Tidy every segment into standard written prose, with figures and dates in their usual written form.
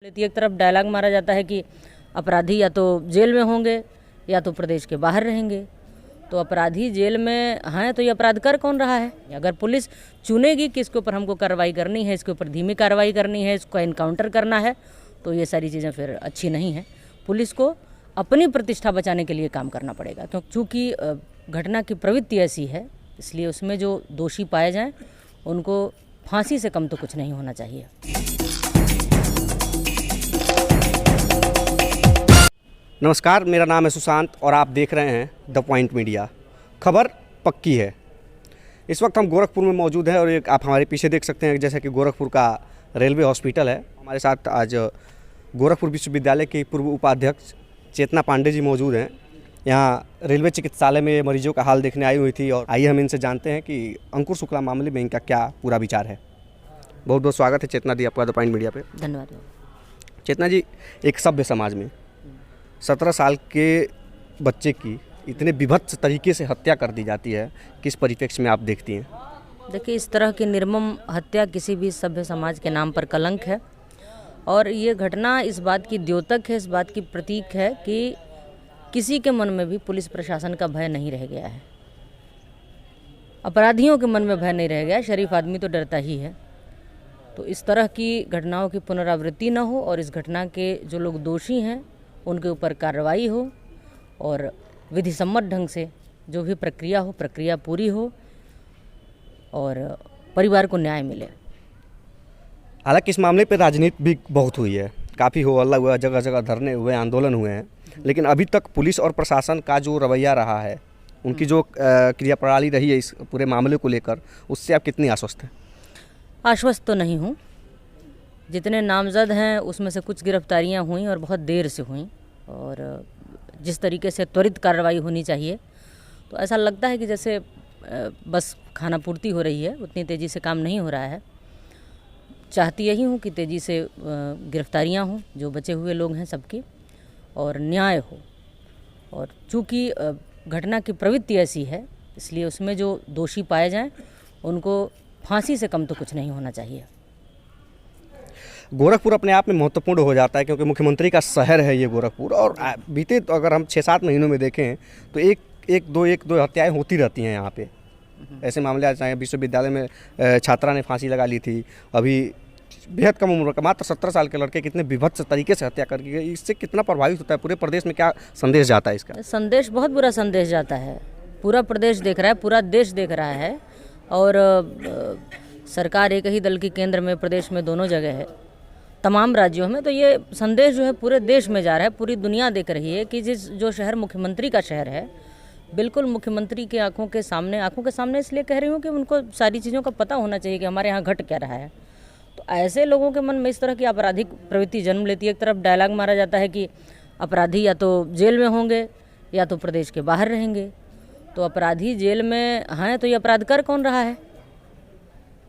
एक तरफ डायलॉग मारा जाता है कि अपराधी या तो जेल में होंगे या तो प्रदेश के बाहर रहेंगे। तो अपराधी जेल में हैं तो ये अपराध कर कौन रहा है? अगर पुलिस चुनेगी कि इसके ऊपर हमको कार्रवाई करनी है, इसके ऊपर धीमी कार्रवाई करनी है, इसको एनकाउंटर करना है, तो ये सारी चीज़ें फिर अच्छी नहीं हैं। पुलिस को अपनी प्रतिष्ठा बचाने के लिए काम करना पड़ेगा, क्योंकि घटना की प्रवृत्ति ऐसी है, इसलिए उसमें जो दोषी पाए जाएं उनको फांसी से कम तो कुछ नहीं होना चाहिए। नमस्कार, मेरा नाम है सुशांत और आप देख रहे हैं द पॉइंट मीडिया। खबर पक्की है। इस वक्त हम गोरखपुर में मौजूद हैं और एक आप हमारे पीछे देख सकते हैं जैसा कि गोरखपुर का रेलवे हॉस्पिटल है। हमारे साथ आज गोरखपुर विश्वविद्यालय के पूर्व उपाध्यक्ष चेतना पांडे जी मौजूद हैं। यहाँ रेलवे चिकित्सालय में मरीजों का हाल देखने आई हुई थी और आइए हम इनसे जानते हैं कि अंकुर शुक्ला मामले में इनका क्या पूरा विचार है। बहुत बहुत स्वागत है चेतना जी आपका द पॉइंट मीडिया पे। धन्यवाद। चेतना जी, एक सभ्य समाज में 17 साल के बच्चे की इतने विभत्स तरीके से हत्या कर दी जाती है, किस परिप्रेक्ष्य में आप देखती हैं? देखिए, इस तरह की निर्मम हत्या किसी भी सभ्य समाज के नाम पर कलंक है और ये घटना इस बात की द्योतक है, इस बात की प्रतीक है कि किसी के मन में भी पुलिस प्रशासन का भय नहीं रह गया है। अपराधियों के मन में भय नहीं रह गया, शरीफ आदमी तो डरता ही है। तो इस तरह की घटनाओं की पुनरावृत्ति न हो और इस घटना के जो लोग दोषी हैं उनके ऊपर कार्रवाई हो और विधि सम्मत ढंग से जो भी प्रक्रिया हो, प्रक्रिया पूरी हो और परिवार को न्याय मिले। हालांकि इस मामले पे राजनीति भी बहुत हुई है, काफ़ी हो हल्ला हुआ, जगह जगह धरने हुए, आंदोलन हुए हैं, लेकिन अभी तक पुलिस और प्रशासन का जो रवैया रहा है, उनकी जो क्रिया प्रणाली रही है इस पूरे मामले को लेकर, उससे आप कितनी आश्वस्त हैं? आश्वस्त तो नहीं हूँ। जितने नामजद हैं उसमें से कुछ गिरफ्तारियां हुई और बहुत देर से हुई और जिस तरीके से त्वरित कार्रवाई होनी चाहिए, तो ऐसा लगता है कि जैसे बस खाना पूर्ति हो रही है, उतनी तेज़ी से काम नहीं हो रहा है। चाहती यही हूँ कि तेज़ी से गिरफ्तारियां हों जो बचे हुए लोग हैं सबकी, और न्याय हो। और चूँकि घटना की प्रवृत्ति ऐसी है, इसलिए उसमें जो दोषी पाए जाएं उनको फांसी से कम तो कुछ नहीं होना चाहिए। गोरखपुर अपने आप में महत्वपूर्ण हो जाता है क्योंकि मुख्यमंत्री का शहर है ये गोरखपुर, और बीते तो अगर हम 6-7 महीनों में देखें तो एक दो हत्याएं होती रहती हैं यहाँ पे। ऐसे मामले आज चाहे विश्वविद्यालय में छात्रा ने फांसी लगा ली थी, अभी बेहद कम उम्र का मात्र 17 साल के लड़के कितने विभत्स तरीके से हत्या कर गई। इससे कितना प्रभावित होता है पूरे प्रदेश में, क्या संदेश जाता है इसका? संदेश बहुत बुरा संदेश जाता है। पूरा प्रदेश देख रहा है, पूरा देश देख रहा है और सरकार एक ही दल की केंद्र में, प्रदेश में, दोनों जगह है, तमाम राज्यों में। तो ये संदेश जो है पूरे देश में जा रहा है, पूरी दुनिया देख रही है कि जो शहर मुख्यमंत्री का शहर है, बिल्कुल मुख्यमंत्री की आंखों के सामने इसलिए कह रही हूँ कि उनको सारी चीज़ों का पता होना चाहिए कि हमारे यहाँ घट क्या रहा है। तो ऐसे लोगों के मन में इस तरह की आपराधिक प्रवृत्ति जन्म लेती है। एक तरफ डायलॉग मारा जाता है कि अपराधी या तो जेल में होंगे या तो प्रदेश के बाहर रहेंगे। तो अपराधी जेल में हैं तो ये अपराध कर कौन रहा है?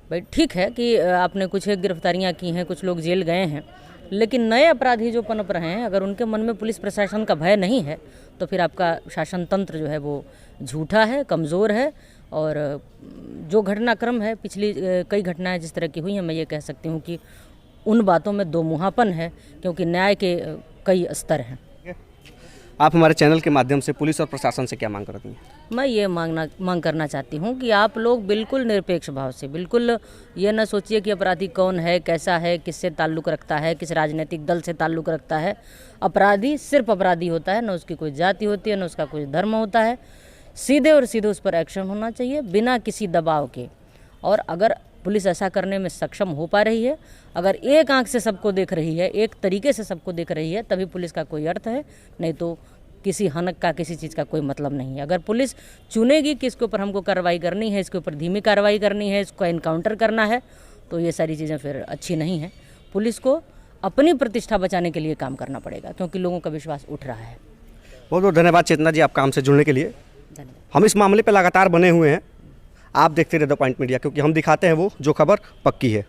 भाई ठीक है कि आपने कुछ एक गिरफ्तारियां की हैं, कुछ लोग जेल गए हैं, लेकिन नए अपराधी जो पनप रहे हैं, अगर उनके मन में पुलिस प्रशासन का भय नहीं है तो फिर आपका शासन तंत्र जो है वो झूठा है, कमज़ोर है। और जो घटनाक्रम है, पिछली कई घटनाएं जिस तरह की हुई हैं, मैं ये कह सकती हूँ कि उन बातों में दो मुहापन है, क्योंकि न्याय के कई स्तर हैं। आप हमारे चैनल के माध्यम से पुलिस और प्रशासन से क्या मांग करती हैं? मैं ये मांग करना चाहती हूँ कि आप लोग बिल्कुल निरपेक्ष भाव से, बिल्कुल ये न सोचिए कि अपराधी कौन है, कैसा है, किससे ताल्लुक़ रखता है, किस राजनीतिक दल से ताल्लुक़ रखता है। अपराधी सिर्फ अपराधी होता है, न उसकी कोई जाति होती है, न उसका कोई धर्म होता है। सीधे और सीधे उस पर एक्शन होना चाहिए बिना किसी दबाव के। और अगर पुलिस ऐसा करने में सक्षम हो पा रही है, अगर एक आंख से सबको देख रही है, एक तरीके से सबको देख रही है, तभी पुलिस का कोई अर्थ है, नहीं तो किसी हनक का, किसी चीज़ का कोई मतलब नहीं है। अगर पुलिस चुनेगी कि इसके ऊपर हमको कार्रवाई करनी है, इसके ऊपर धीमी कार्रवाई करनी है, इसको एनकाउंटर करना है, तो ये सारी चीज़ें फिर अच्छी नहीं है। पुलिस को अपनी प्रतिष्ठा बचाने के लिए काम करना पड़ेगा, क्योंकि लोगों का विश्वास उठ रहा है। बहुत बहुत धन्यवाद चेतना जी, आप काम से जुड़ने के लिए। धन्यवाद। हम इस मामले पर लगातार बने हुए हैं, आप देखते रहे द पॉइंट मीडिया, क्योंकि हम दिखाते हैं वो जो खबर पक्की है।